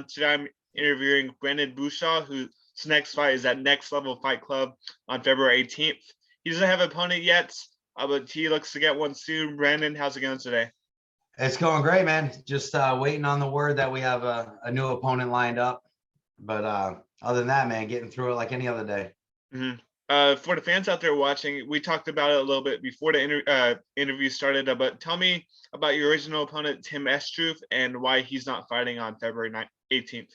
Today I'm interviewing Brandon Bushaw, whose next fight is at Next Level Fight Club on February 18th. He doesn't have an opponent yet, but he looks to get one soon. Brandon, how's it going today? It's going great, man. Just waiting on the word that we have a new opponent lined up. But other than that, man, getting through it like any other day. For the fans out there watching, we talked about it a little bit before the interview started, but tell me about your original opponent, Tim Estruth, and why he's not fighting on February 18th.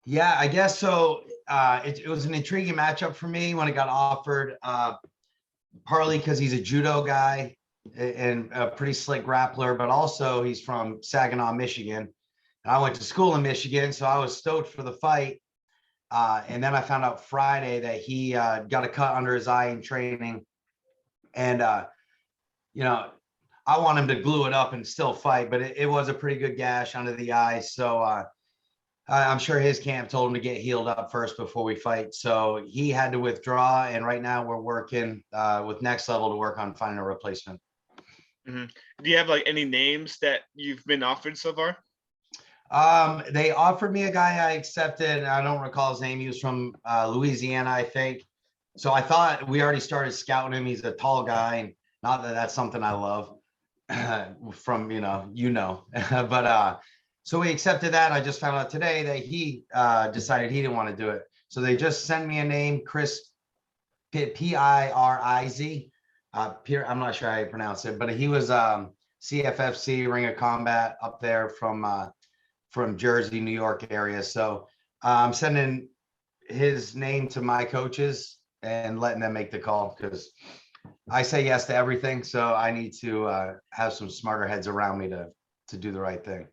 Yeah, I guess so. It was an intriguing matchup for me when it got offered, partly because he's a judo guy and a pretty slick grappler, but also he's from Saginaw, Michigan. And I went to school in Michigan, so I was stoked for the fight. And then I found out Friday that he got a cut under his eye in training. And, I want him to glue it up and still fight, but it was a pretty good gash under the eye. So I'm sure his camp told him to get healed up first before we fight. So he had to withdraw. And right now we're working with Next Level to work on finding a replacement. Do you have any names that you've been offered so far? They offered me a guy I accepted. I don't recall his name. He was from Louisiana, I think. So I thought we already started scouting him. He's a tall guy, and not that that's something I love from, but so we accepted that. I just found out today that he decided he didn't want to do it. So they just sent me a name, Chris Piriz. I'm not sure how you pronounce it, but he was CFFC Ring of Combat up there from Jersey, New York area. So I'm sending his name to my coaches and letting them make the call, because I say yes to everything. So I need to have some smarter heads around me to do the right thing.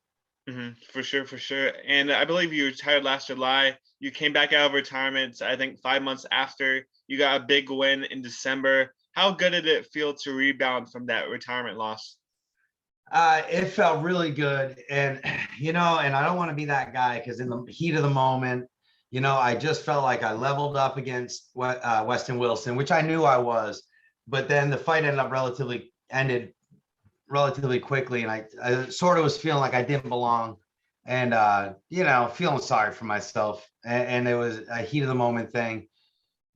For sure. And I believe you retired last July. You came back out of retirement, I think 5 months after. You got a big win in December. How good did it feel to rebound from that retirement loss? It felt really good. And, and I don't want to be that guy, because in the heat of the moment, I just felt like I leveled up against Weston Wilson, which I knew I was. But then the fight ended relatively quickly. And I sort of was feeling like I didn't belong and, feeling sorry for myself. And it was a heat of the moment thing.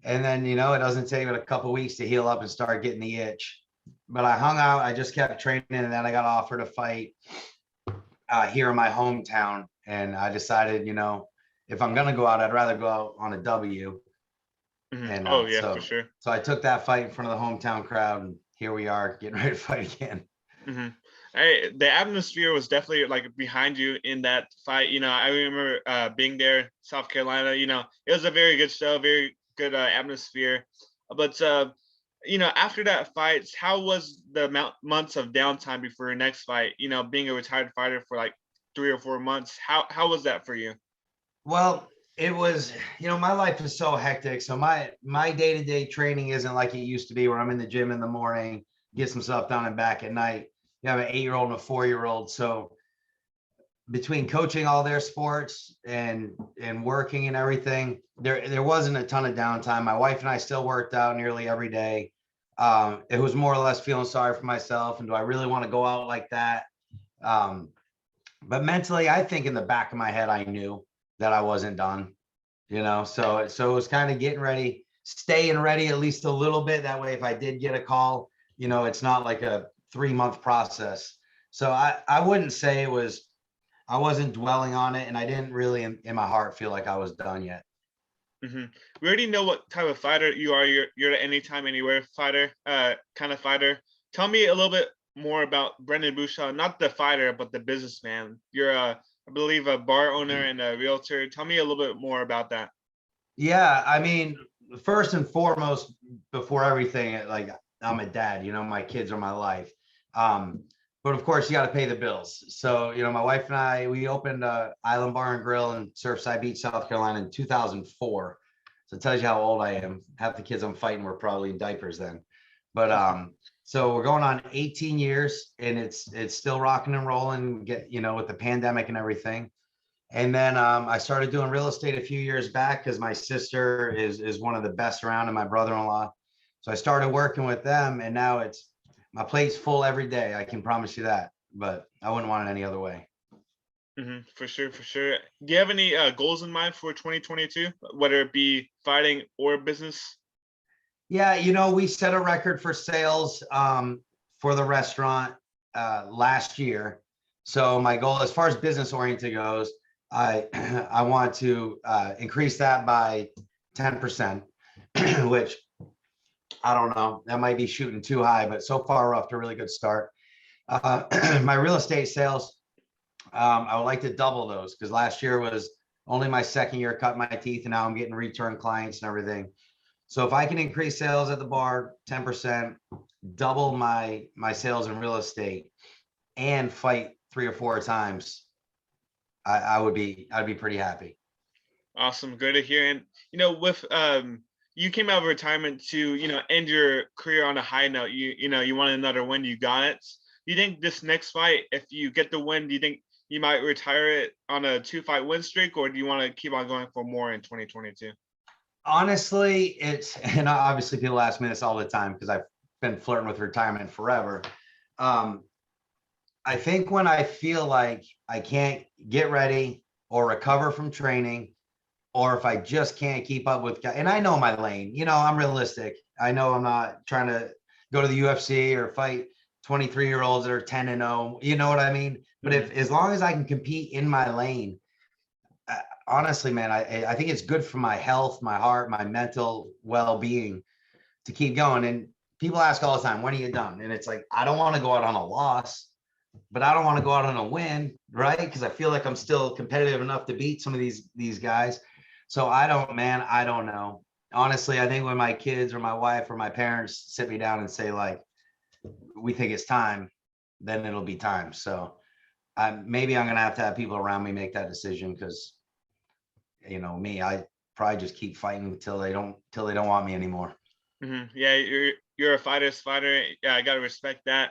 And then, it doesn't take but a couple of weeks to heal up and start getting the itch. But I hung out, I just kept training, and then I got offered a fight here in my hometown. And I decided, if I'm going to go out, I'd rather go out on a W. And, for sure. So I took that fight in front of the hometown crowd, and here we are getting ready to fight again. The atmosphere was definitely behind you in that fight. I remember being there, South Carolina. It was a very good show, very good atmosphere. But after that fight, how was the months of downtime before your next fight? Being a retired fighter for 3 or 4 months, how was that for you? Well, it was, my life is so hectic. So my day-to-day training isn't like it used to be, where I'm in the gym in the morning, get some stuff done, and back at night. You have an 8-year-old and a 4-year-old. So between coaching all their sports and working and everything, there wasn't a ton of downtime. My wife and I still worked out nearly every day. It was more or less feeling sorry for myself, and do I really want to go out like that? But mentally, I think in the back of my head, I knew that I wasn't done, so it was kind of getting ready, staying ready at least a little bit. That way, if I did get a call, it's not like a 3-month process. So I wouldn't say I wasn't dwelling on it, and I didn't really in my heart feel like I was done yet. We already know what type of fighter you are. You're an anytime, anywhere fighter, kind of fighter. Tell me a little bit more about Brandon Bushaw, not the fighter, but the businessman. You're I believe a bar owner and a realtor. Tell me a little bit more about that. Yeah, I mean, first and foremost, before everything, I'm a dad. My kids are my life. But of course, you got to pay the bills. So, my wife and I, we opened Island Bar and Grill in Surfside Beach, South Carolina in 2004. So it tells you how old I am. Half the kids I'm fighting were probably in diapers then. But so we're going on 18 years, and it's still rocking and rolling, with the pandemic and everything. And then I started doing real estate a few years back, because my sister is one of the best around, and my brother-in-law. So I started working with them, and now my plate's full every day. I can promise you that, but I wouldn't want it any other way. For sure, for sure. Do you have any goals in mind for 2022, whether it be fighting or business? Yeah, we set a record for sales for the restaurant last year. So my goal, as far as business oriented goes, I I want to increase that by 10%, which I don't know, that might be shooting too high, but so far we're off to a really good start. My real estate sales, I would like to double those because last year was only my second year cutting my teeth, and now I'm getting return clients and everything. So if I can increase sales at the bar 10%, double my sales in real estate, and fight 3 or 4 times, I'd be pretty happy. Awesome, good to hear. And with you came out of retirement to end your career on a high note. You wanted another win, you got it. Do you think this next fight, if you get the win, do you think you might retire it on a 2-fight win streak, or do you want to keep on going for more in 2022? Honestly, and obviously people ask me this all the time because I've been flirting with retirement forever. I think when I feel like I can't get ready or recover from training, or if I just can't keep up with, and I know my lane, I'm realistic. I know I'm not trying to go to the UFC or fight 23-year-olds that are 10-0, you know what I mean? But if, as long as I can compete in my lane, honestly, man, I think it's good for my health, my heart, my mental well-being to keep going. And people ask all the time, when are you done? And it's like, I don't want to go out on a loss, but I don't want to go out on a win, right? Because I feel like I'm still competitive enough to beat some of these guys. So I don't know. Honestly, I think when my kids or my wife or my parents sit me down and say, like, we think it's time, then it'll be time. So maybe I'm gonna have to have people around me make that decision, because me, I probably just keep fighting till they don't want me anymore. Yeah, you're a fighter's fighter. Yeah, I gotta respect that.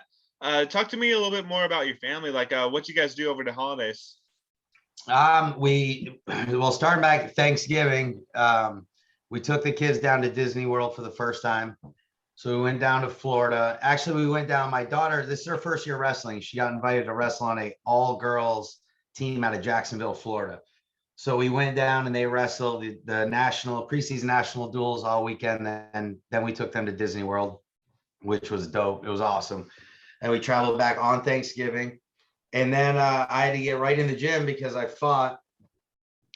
Talk to me a little bit more about your family, like what you guys do over the holidays. Well, starting back at Thanksgiving, we took the kids down to Disney World for the first time. So we went down to Florida. Actually, we went down, my daughter, this is her first year wrestling. She got invited to wrestle on a all girls team out of Jacksonville, Florida. So we went down and they wrestled the national preseason national duels all weekend. And then we took them to Disney World, which was dope. It was awesome. And we traveled back on Thanksgiving. And then I had to get right in the gym because I fought.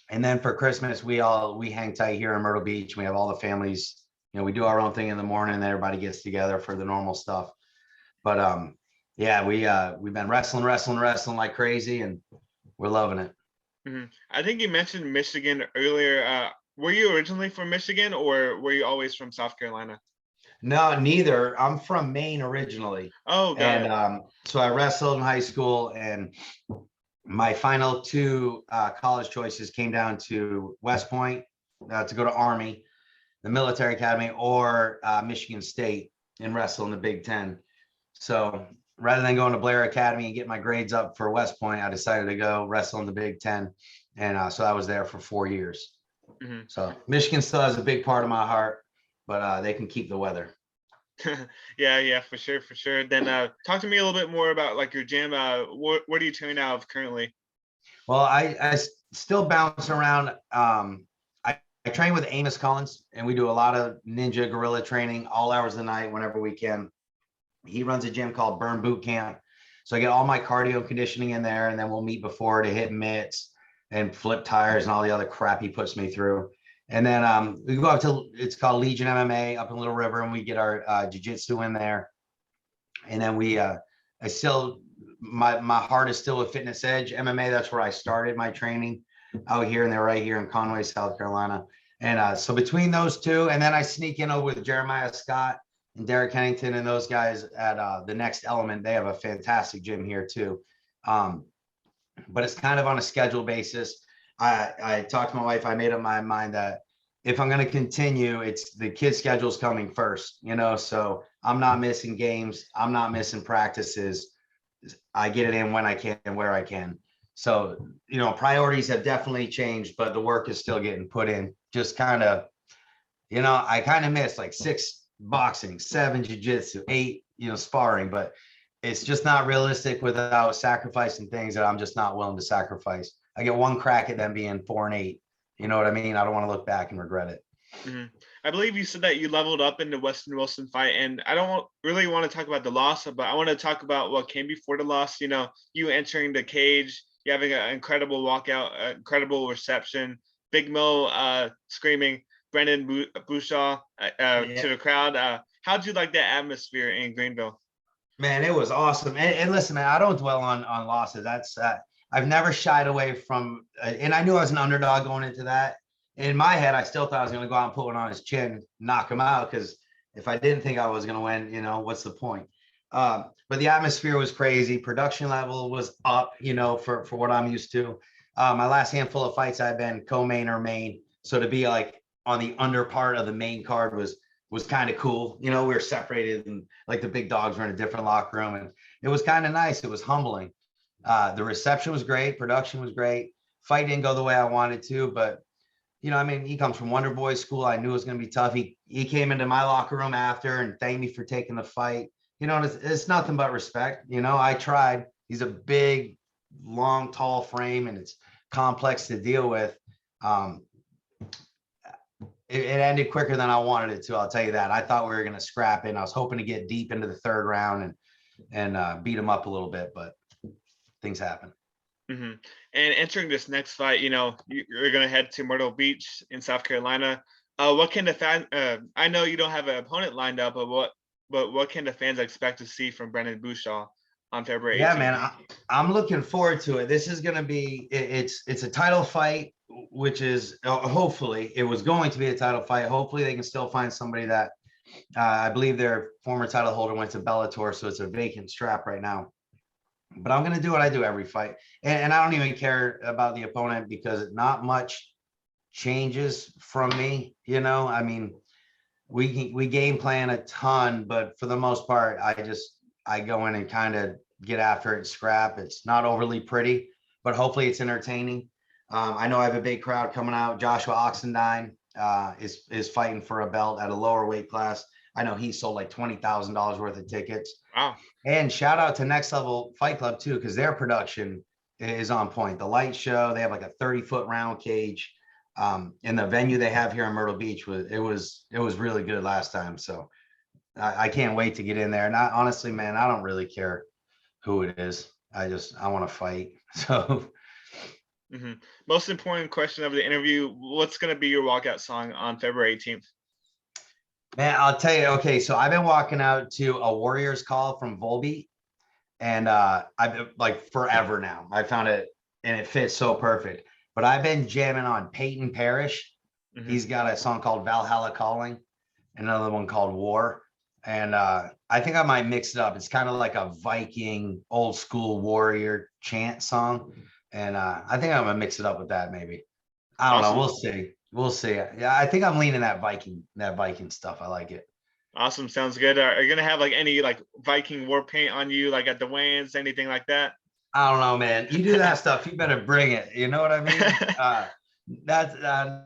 And then for Christmas, we hang tight here in Myrtle Beach. We have all the families, we do our own thing in the morning, and then everybody gets together for the normal stuff. But yeah, we've been wrestling like crazy, and we're loving it. I think you mentioned Michigan earlier. Were you originally from Michigan, or were you always from South Carolina? No, neither. I'm from Maine originally. Oh, got it. And so I wrestled in high school, and my final two college choices came down to West Point to go to Army, the military academy, or Michigan State, and wrestle in the Big Ten. So rather than going to Blair Academy and get my grades up for West Point, I decided to go wrestle in the Big Ten. And so I was there for 4 years. So Michigan still has a big part of my heart, but they can keep the weather. Yeah, for sure. Then talk to me a little bit more about like your gym. What are you training out of currently? Well, I still bounce around. I train with Amos Collins, and we do a lot of ninja guerrilla training all hours of the night whenever we can. He runs a gym called Burn Boot Camp. So I get all my cardio conditioning in there, and then we'll meet before to hit mitts and flip tires and all the other crap he puts me through. And then we go up to, it's called Legion MMA up in Little River, and we get our jiu-jitsu in there. And then my heart is still with Fitness Edge MMA. That's where I started my training out here, and they're right here in Conway, South Carolina. And so between those two, and then I sneak in over with Jeremiah Scott and Derek Kennington and those guys at the Next Element. They have a fantastic gym here too. But it's kind of on a schedule basis. I talked to my wife. I made up my mind that if I'm going to continue, it's the kids' schedule's coming first, so I'm not missing games. I'm not missing practices. I get it in when I can and where I can. So, priorities have definitely changed, but the work is still getting put in. Just kind of, I kind of miss like 6 boxing, 7 jiu-jitsu, 8, sparring, but it's just not realistic without sacrificing things that I'm just not willing to sacrifice. I get one crack at them being 4-8. You know what I mean? I don't want to look back and regret it. I believe you said that you leveled up in the Weston Wilson fight, and I don't really want to talk about the loss, but I want to talk about what came before the loss. You know, you entering the cage, you having an incredible walkout, incredible reception, Big Mo screaming Brendan Bushaw Yeah, to the crowd. How'd you like that atmosphere in Greenville? man, it was awesome. And listen, man, I don't dwell on losses. That's I've never shied away from, and I knew I was an underdog going into that. In my head, I still thought I was going to go out and put one on his chin, knock him out. Because if I didn't think I was going to win, what's the point? But the atmosphere was crazy. Production level was up, for what I'm used to. My last handful of fights, I've been co-main or main. So to be like on the under part of the main card was kind of cool. We were separated and like the big dogs were in a different locker room, and it was kind of nice. It was humbling. The reception was great. Production was great. Fight didn't go the way I wanted to, but he comes from Wonder Boy school. I knew it was going to be tough. He came into my locker room after and thanked me for taking the fight. It's nothing but respect. I tried. He's a big, long, tall frame, and it's complex to deal with. It ended quicker than I wanted it to. I'll tell you that. I thought we were going to scrap it. And I was hoping to get deep into the third round and beat him up a little bit, but things happen. And entering this next fight, you're going to head to Myrtle Beach in South Carolina. What can the fan? I know you don't have an opponent lined up, but what can the fans expect to see from Brendan Bushaw on February 18th? Yeah, man, I'm looking forward to it. This is going to be it's a title fight, which is hopefully it was going to be a title fight. Hopefully they can still find somebody that I believe their former title holder went to Bellator, so it's a vacant strap right now. But I'm going to do what I do every fight. And I don't even care about the opponent because not much changes from me. I mean, we game plan a ton, but for the most part, I go in and kind of get after it and scrap. It's not overly pretty, but hopefully it's entertaining. I know I have a big crowd coming out. Joshua Oxendine is fighting for a belt at a lower weight class. I know he sold like $20,000 worth of tickets. Wow. And shout out to Next Level Fight Club too, because their production is on point. The light show, they have like a 30-foot round cage. And the venue they have here in Myrtle Beach was really good last time. So I can't wait to get in there. And honestly, man, I don't really care who it is. I want to fight. So most important question of the interview: what's going to be your walkout song on February 18th? Man, I'll tell you. Okay, so I've been walking out to a Warriors Call from Volbeat, and I've been like forever now. I found it, and it fits so perfect. But I've been jamming on Peyton Parrish. He's got a song called Valhalla Calling, another one called War, and I think I might mix it up. It's kind of like a Viking, old school warrior chant song, and I think I'm gonna mix it up with that. Maybe I don't know. We'll see. We'll see. Yeah, I think I'm leaning that Viking stuff. I like it. Awesome. Sounds good. Are you gonna have like any like Viking war paint on you, like at the weigh-ins, anything like that? I don't know, man. You do that stuff, you better bring it. You know what I mean? That's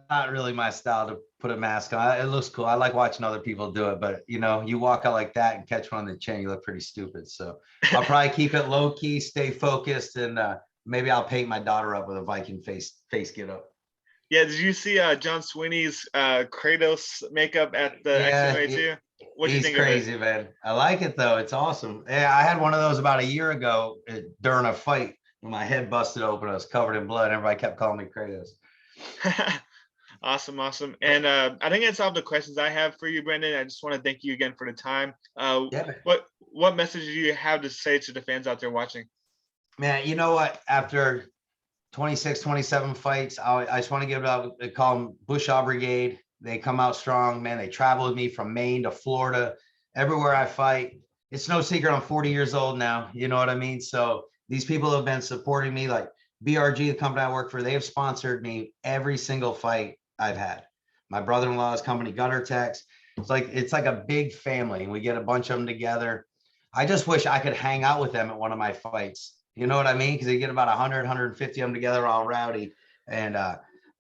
not really my style to put a mask on. It looks cool. I like watching other people do it, but you walk out like that and catch one on the chin, you look pretty stupid. So I'll probably keep it low key, stay focused, and maybe I'll paint my daughter up with a Viking face get up. Yeah, did you see John Sweeney's Kratos makeup at the XMA too? What do you think? He's crazy, man. I like it though. It's awesome. Yeah, I had one of those about a year ago during a fight when my head busted open. I was covered in blood. Everybody kept calling me Kratos. Awesome. And I think that's all the questions I have for you, Brendan. I just want to thank you again for the time. What message do you have to say to the fans out there watching? Man, you know what? After 26, 27 fights, I just want to give they call them Bushaw Brigade. They come out strong, man. They travel with me from Maine to Florida, everywhere I fight. It's no secret I'm 40 years old now. You know what I mean? So these people have been supporting me, like BRG, the company I work for. They have sponsored me every single fight I've had. My brother-in-law's company, Gutter Techs. It's like a big family, and we get a bunch of them together. I just wish I could hang out with them at one of my fights. You know what I mean? Because they get about 100, 150 of them together, all rowdy. And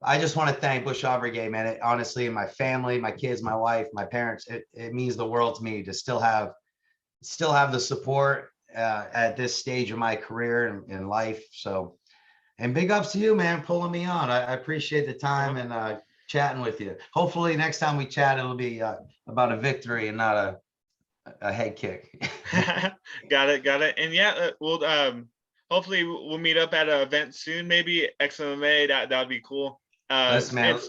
I just want to thank Bushaw Brigade, man. Honestly, my family, my kids, my wife, my parents, it means the world to me to still have the support at this stage of my career and life. So, and big ups to you, man, pulling me on. I appreciate the time and chatting with you. Hopefully next time we chat, it'll be about a victory and not a head kick. Got it. And yeah, we'll hopefully we'll meet up at an event soon, maybe XMMA. That'd be cool. Listen, man,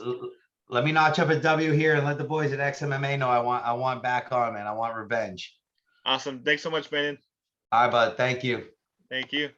let me notch up a W here and let the boys at XMMA know I want back on, man. I want revenge. Awesome. Thanks so much, Brandon. All right, bud. Thank you. Thank you.